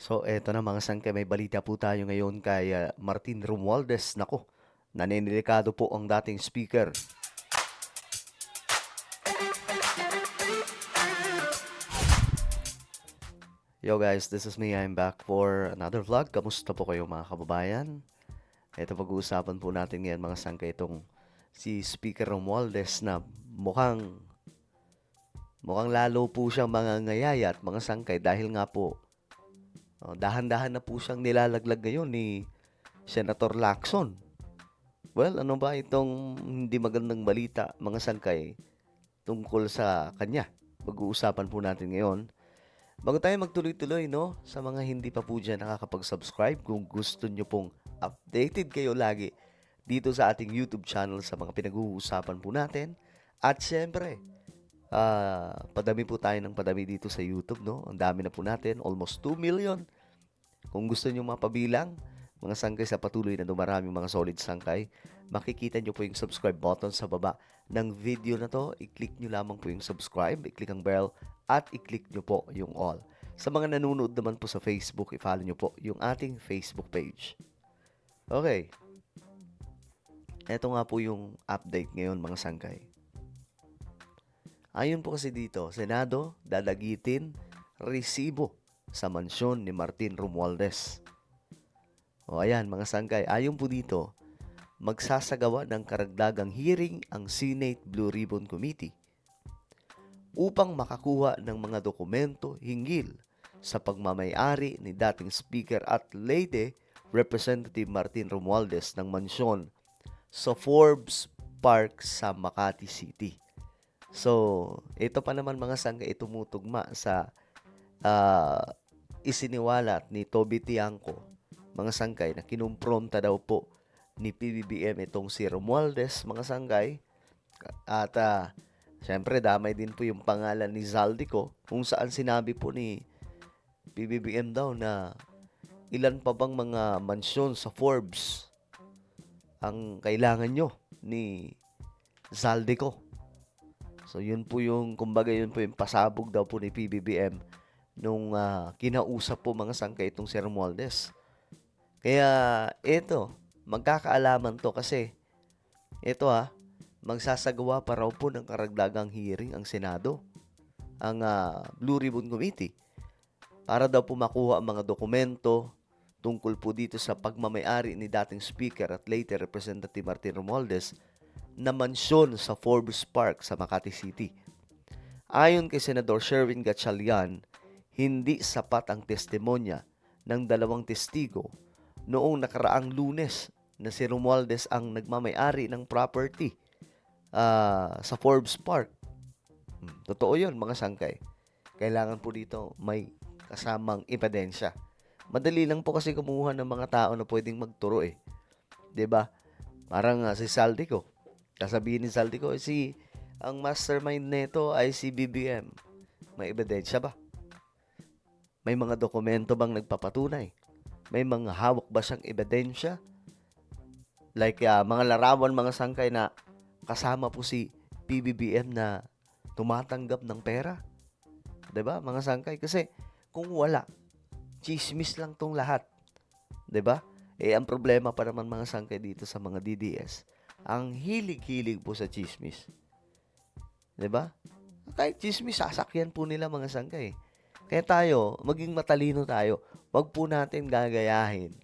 So, eto na mga sangkay, may balita po tayo ngayon kay Martin Romualdez. Nako, naninilikado po ang dating speaker. Yo guys, this is me. I'm back for another vlog. Kamusta po kayo mga kababayan? Ito pag-uusapan po natin ngayon mga sangkay itong si Speaker Romualdez na mukhang lalo po siyang mga ngayaya at mga sangkay dahil nga po dahan-dahan na po siyang nilalaglag ngayon ni Senator Lacson. Well, ano ba itong hindi magandang balita, mga sangkay, tungkol sa kanya? Pag-uusapan po natin ngayon. Bago tayo magtuloy-tuloy, no? Sa mga hindi pa po dyan nakakapag-subscribe, kung gusto nyo pong updated kayo lagi dito sa ating YouTube channel sa mga pinag-uusapan po natin. At syempre, padami po tayo ng padami dito sa YouTube, no? Ang dami na po natin, almost 2 million. Kung gusto nyo mapabilang, mga sangkay sa patuloy na dumaraming mga solid sangkay, makikita nyo po yung subscribe button sa baba ng video na to. I-click nyo lamang po yung subscribe, i-click ang bell, at i-click nyo po yung all. Sa mga nanonood naman po sa Facebook, i-follow nyo po yung ating Facebook page. Okay. Ito nga po yung update ngayon mga sangkay. Ayon po kasi dito, Senado dadagitin resibo sa mansyon ni Martin Romualdez. O ayan mga sangkay, ayon po dito, magsasagawa ng karagdagang hearing ang Senate Blue Ribbon Committee upang makakuha ng mga dokumento hinggil sa pagmamayari ni dating Speaker at Leyte Representative Martin Romualdez ng mansyon sa Forbes Park sa Makati City. So, ito pa naman mga sangkay tumutugma sa uh, isiniwalat ni Toby Tiangco, mga sangkay, na kinumpronta daw po ni PBBM itong si Romualdez, mga sangkay. At syempre damay din po yung pangalan ni Zaldico, kung saan sinabi po ni PBBM daw na ilan pa bang mga mansyon sa Forbes ang kailangan nyo ni Zaldico. So yun po yung, kumbaga yun po yung pasabog daw po ni PBBM nung kinausap po mga sangkay itong si Romualdez. Kaya ito, magkakaalaman to kasi ito magsasagawa pa raw po ng karagdagang hearing ang Senado, ang Blue Ribbon Committee, para daw po makuha ang mga dokumento tungkol po dito sa pagmamayari ni dating Speaker at later Representative Martin Romualdez na mansyon sa Forbes Park sa Makati City. Ayon kay Senador Sherwin Gatchalian, hindi sapat ang testimonya ng dalawang testigo noong nakaraang Lunes na si Romualdez ang nagmamayari ng property sa Forbes Park. Totoo yun mga sangkay. Kailangan po dito may kasamang ebidensya. Madali lang po kasi kumuha ng mga tao na pwedeng magturo eh. 'Di ba? Parang si Saldico. Sasabihin ni Saldico, ang mastermind nito ay si BBM. May ebidensya ba? May mga dokumento bang nagpapatunay? May mga hawak ba siyang ebidensya? Like mga larawan, mga sangkay na kasama po si PBBM na tumatanggap ng pera. 'Di ba mga sangkay? Kasi kung wala, chismis lang tong lahat. 'Di ba? Ang problema pa naman mga sangkay dito sa mga DDS, ang hilig-hilig po sa chismis. 'Di ba? Kahit chismis, sasakyan po nila mga sangkay. Kaya tayo, maging matalino tayo. Wag po natin gagayahin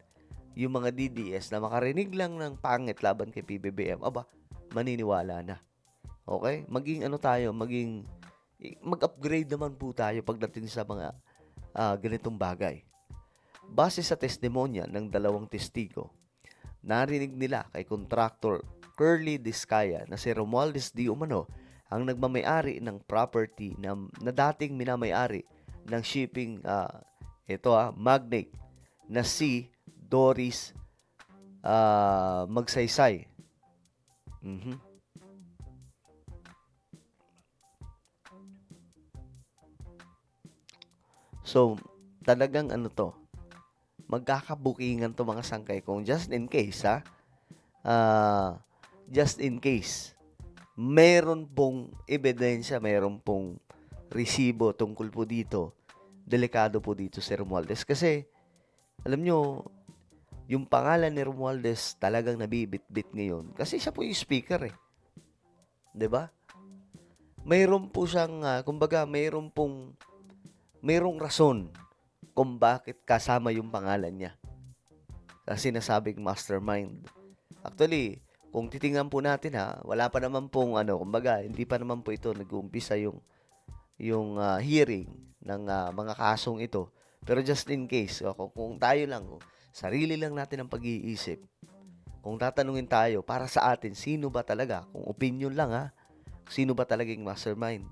yung mga DDS na makarinig lang ng pangit laban kay PBBM. Aba, maniniwala na. Okay? Mag-upgrade naman po tayo pagdating sa mga ganitong bagay. Base sa testimonya ng dalawang testigo, narinig nila kay contractor Curly Discaya na si Romualdez Di Umano ang nagmamayari ng property na dating minamayari ng shipping magnate na si Doris Magsaysay. So, talagang magkakabukingan to mga sangkay kung just in case just in case meron pong ebidensya, meron pong resibo tungkol po dito delikado po dito si Romualdez kasi alam nyo, yung pangalan ni Romualdez talagang nabibitbit ngayon kasi siya po yung speaker eh. 'Di ba? Mayroon po siyang kumbaga mayroong rason kung bakit kasama yung pangalan niya sa sinasabing mastermind. Actually, kung titingnan po natin wala pa naman pong kumbaga hindi pa naman po ito nag-uumpisa yung hearing ng mga kasong ito. Pero just in case, kung tayo lang, sarili lang natin ang pag-iisip. Kung tatanungin tayo, para sa atin, sino ba talaga? Kung opinion lang sino ba talagang mastermind?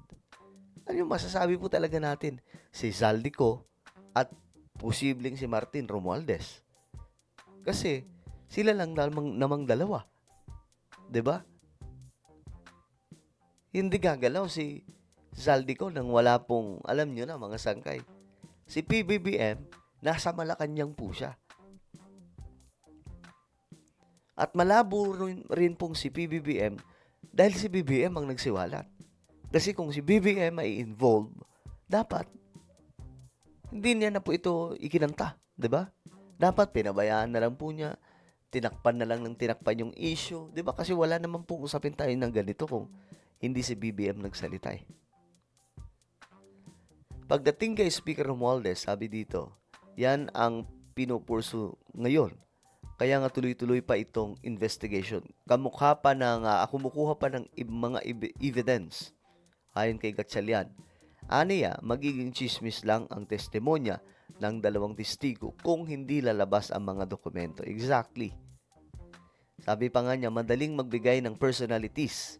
Ano yung masasabi po talaga natin? Si Zaldico at posibleng si Martin Romualdez. Kasi, sila lang namang dalawa. 'Di ba? Hindi gagalaw si Zaldico nang wala pong, alam nyo na mga sangkay. Si PBBM, nasa Malacanang po siya. At malabo rin pong si PBBM dahil si BBM ang nagsiwalat. Kasi kung si BBM ay involved, dapat hindi niya na po ito ikinanta, 'di ba? Dapat pinabayaan na lang po niya, tinakpan na lang ng tinakpan yung issue, 'di ba? Kasi wala naman pong usapin tayo ng ganito kung hindi si BBM nagsalita eh. Pagdating kay Speaker Romualdez, sabi dito, yan ang pinupursu ngayon. Kaya nga tuloy-tuloy pa itong investigation. Kumukuha pa ng mga evidence. Ayon kay Gatchalian. Aniya, magiging chismis lang ang testimonya ng dalawang testigo kung hindi lalabas ang mga dokumento. Exactly. Sabi pa nga niya, madaling magbigay ng personalities.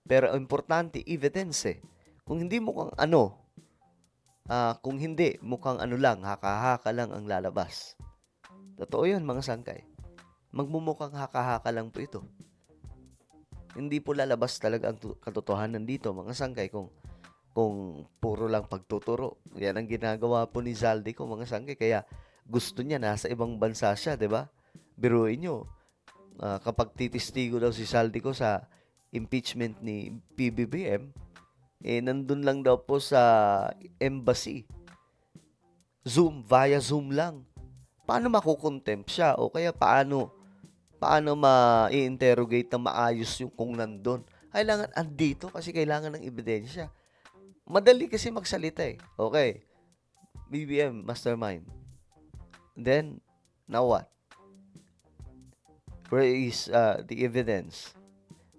Pero importante, evidence eh. Kung hindi mukhang mukhang lang, haka-haka lang ang lalabas. Totoo yun, mga sangkay. Magmumukhang haka-haka lang po ito. Hindi po lalabas talaga ang katotohanan dito, mga sangkay, kung puro lang pagtuturo. Yan ang ginagawa po ni Zaldico, mga sangkay. Kaya gusto niya nasa ibang bansa siya, 'di ba? Biruin niyo, kapag titistigo daw si Zaldico sa impeachment ni PBBM, nandun lang daw po sa embassy. Via Zoom lang. Paano makukontempt siya? O kaya paano ma-interrogate na maayos yung kung nandun? Kailangan andito kasi kailangan ng ebidensya. Madali kasi magsalita eh. Okay, BBM, mastermind. Then, now what? Where is the evidence?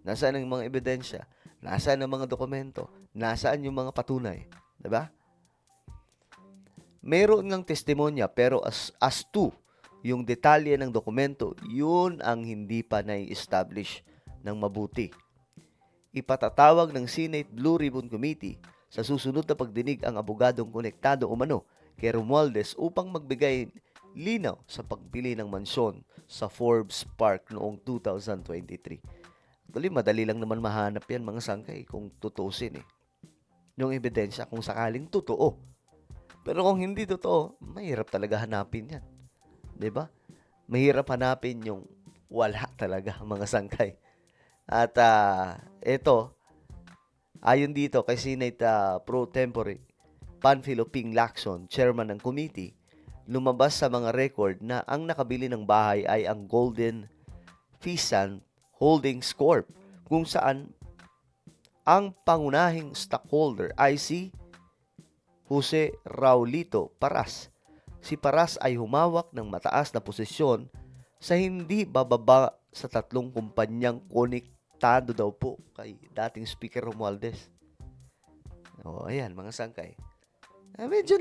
Nasaan ang mga ebidensya? Nasaan ang mga dokumento? Nasaan yung mga patunay? Diba? Meron ng testimonya pero as to yung detalye ng dokumento, yun ang hindi pa na-establish ng mabuti. Ipatatawag ng Senate Blue Ribbon Committee sa susunod na pagdinig ang abogadong konektado umano kay Romualdez upang magbigay linaw sa pagpili ng mansyon sa Forbes Park noong 2023. Actually, madali lang naman mahanap yan, mga sangkay, kung tutusin eh. Yung ebidensya kung sakaling totoo. Pero kung hindi totoo, mahirap talaga hanapin yan. 'Di ba? Mahirap hanapin yung wala talaga, mga sangkay. At ito, ayon dito kay Senate Pro Tempore Panfilo Ping Lacson, chairman ng committee, lumabas sa mga record na ang nakabili ng bahay ay ang Golden Pheasant Holdings Corp, kung saan ang pangunahing stockholder ay si Jose Raulito Paras. Si Paras ay humawak ng mataas na posisyon sa hindi bababa sa 3 kumpanyang konektado daw po kay dating Speaker Romualdez. Ayan, mga sangkay. Medyo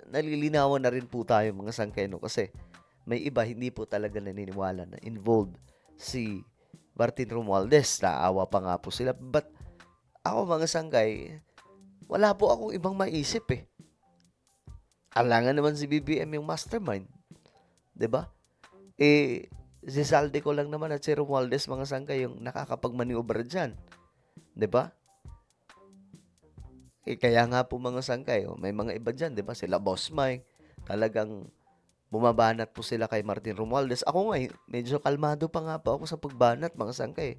nalilinawan na rin po tayo, mga sangkay, no? Kasi may iba hindi po talaga naniniwala na involved si Martin Romualdez. Naawa pa nga po sila. But ako, mga sangkay, wala po akong ibang maisip eh. Alangan naman si BBM yung mastermind. 'Di ba? Si Zaldico lang naman at si Romualdez, mga sangkay, yung nakakapagmaniobra dyan. 'Di ba? Kaya nga po, mga sangkay, may mga iba dyan, 'di ba? Sila Boss Mike, talagang bumabanat po sila kay Martin Romualdez. Ako nga, medyo kalmado pa nga po ako sa pagbanat, mga sangkay.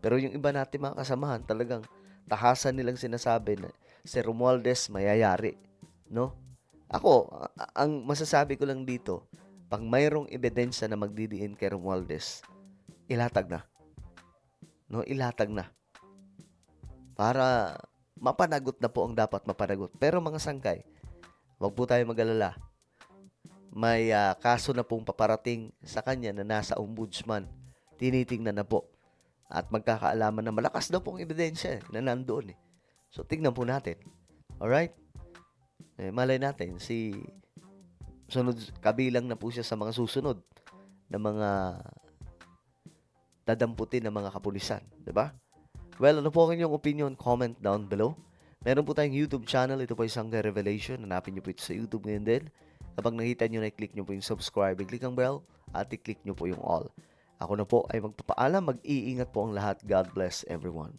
Pero yung iba natin mga kasamahan, talagang tahasan nilang sinasabi na si Romualdez mayayari. no? Ako, ang masasabi ko lang dito, pag mayroong ebidensya na magdidiin kay Romualdez, ilatag na, no? Ilatag na para mapanagot na po ang dapat mapanagot. Pero mga sangkay, wag po tayo mag-alala. May kaso na pong paparating sa kanya na nasa ombudsman. Tinitingnan na po. At magkakaalaman na malakas daw pong ebidensya na nandoon. So, tignan po natin. Alright? Malay natin, kabilang na po siya sa mga susunod na mga dadamputin ng mga kapulisan. Diba? Well, ano po ang inyong opinion? Comment down below. Meron po tayong YouTube channel. Ito po ay Sanggay Revelation. Hanapin nyo po ito sa YouTube ngayon din. Kapag nakita nyo na, i-click nyo po yung subscribe, i-click ang bell, at i-click nyo po yung all. Ako na po ay magpapaalam. Mag-iingat po ang lahat. God bless everyone.